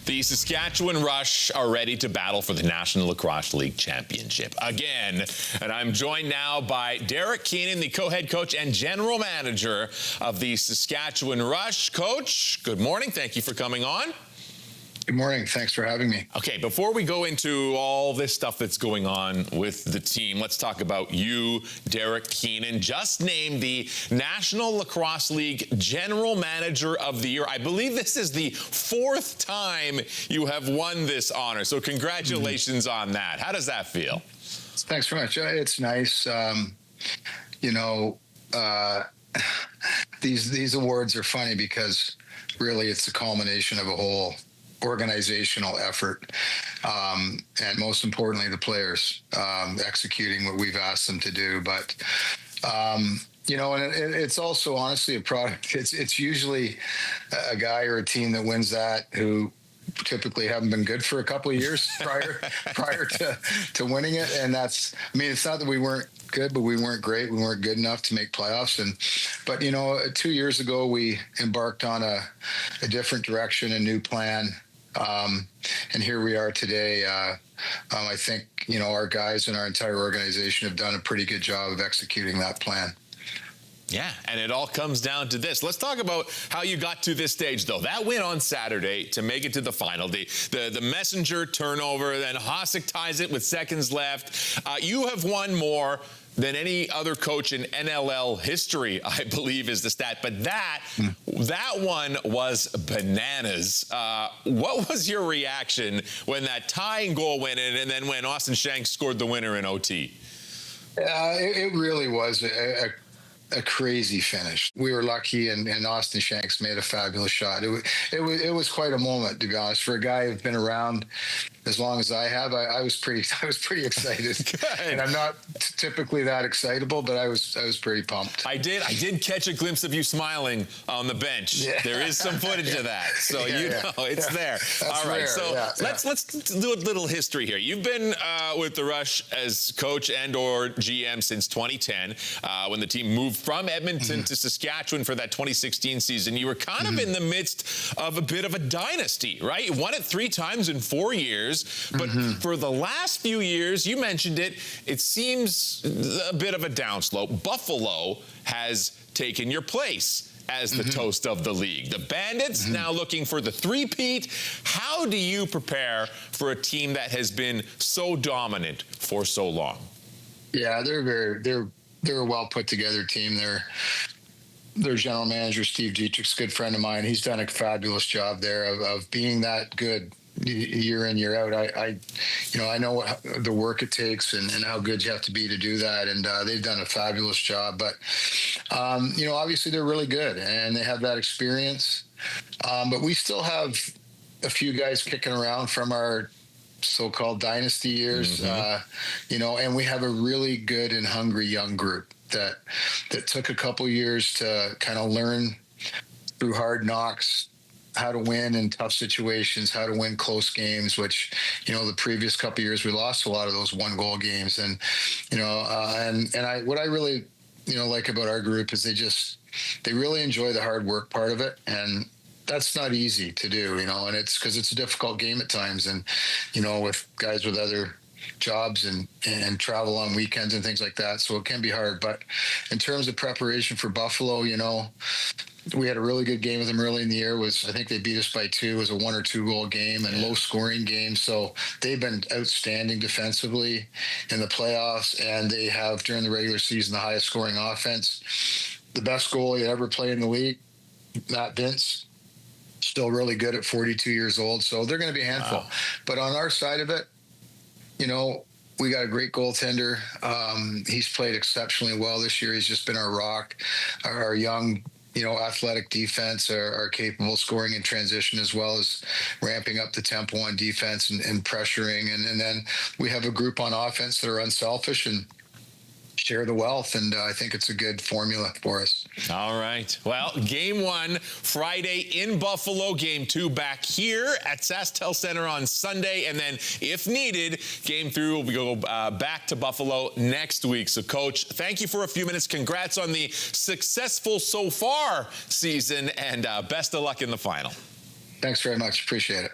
The Saskatchewan Rush are ready to battle for the National Lacrosse League Championship again. And I'm joined now by Derek Keenan, the co-head coach and general manager of the Saskatchewan Rush. Coach, good morning. Thank you for coming on. Good morning. Thanks for having me. Okay, before we go into all this stuff that's going on with the team, let's talk about you, Derek Keenan, just named the National Lacrosse League General Manager of the Year. I believe this is the fourth time you have won this honor, so congratulations on that. How does that feel? Thanks very much. It's nice. These awards are funny because really it's the culmination of a whole organizational effort, and most importantly, the players executing what we've asked them to do. But and it's also honestly a product. It's usually a guy or a team that wins that who typically haven't been good for a couple of years prior to winning it. And it's not that we weren't good, but we weren't great. We weren't good enough to make playoffs. But 2 years ago, we embarked on a different direction, a new plan. And here we are today. I think, our guys and our entire organization have done a pretty good job of executing that plan. Yeah, and it all comes down to this. Let's talk about how you got to this stage, though. That win on Saturday to make it to the final, the messenger turnover, then Hossack ties it with seconds left. You have won more than any other coach in NLL history, I believe is the stat. But that one was bananas. What was your reaction when that tying goal went in and then when Austin Shanks scored the winner in OT? It really was a crazy finish. We were lucky, and Austin Shanks made a fabulous shot. It was quite a moment, to be honest. For a guy who's been around as long as I have, I was pretty excited. And I'm not typically that excitable, but I was pretty pumped. I did catch a glimpse of you smiling on the bench. Yeah. There is some footage of that, so it's there. That's all right, rare. so let's do a little history here. You've been with the Rush as coach and or GM since 2010, when the team moved from Edmonton to Saskatchewan for that 2016 season. You were kind of in the midst of a bit of a dynasty, right? You won it 3 times in 4 years. But for the last few years, you mentioned it seems a bit of a downslope. Buffalo has taken your place as the toast of the league. The Bandits now looking for the three-peat. How do you prepare for a team that has been so dominant for so long? Yeah, they're a well put together team. Their general manager, Steve Dietrich's a good friend of mine. He's done a fabulous job there of being that good year in, year out. I know the work it takes and how good you have to be to do that. And they've done a fabulous job. But, obviously they're really good and they have that experience. But we still have a few guys kicking around from our so-called dynasty years, and we have a really good and hungry young group that took a couple years to kind of learn through hard knocks how to win in tough situations, how to win close games, which, the previous couple of years we lost a lot of those 1-goal games. And, what I really, like about our group is they really enjoy the hard work part of it. And that's not easy to do, and it's because it's a difficult game at times. And, with guys with other jobs and travel on weekends and things like that. So it can be hard. But in terms of preparation for Buffalo, we had a really good game with them early in the year. I think they beat us by 2. It was a 1 or 2 goal game and low scoring game. So they've been outstanding defensively in the playoffs, and they have during the regular season the highest scoring offense. The best goalie ever played in the league, Matt Vince, still really good at 42 years old. So they're going to be a handful. Wow. But on our side of it, we got a great goaltender. He's played exceptionally well this year. He's just been our rock. Our young athletic defense are capable of scoring in transition as well as ramping up the tempo on defense and pressuring. And then we have a group on offense that are unselfish and share the wealth, and I think it's a good formula for us. All right. Well, Game 1, Friday in Buffalo. Game 2 back here at SaskTel Center on Sunday. And then, if needed, Game 3 will go back to Buffalo next week. So, Coach, thank you for a few minutes. Congrats on the successful so far season, and best of luck in the final. Thanks very much. Appreciate it.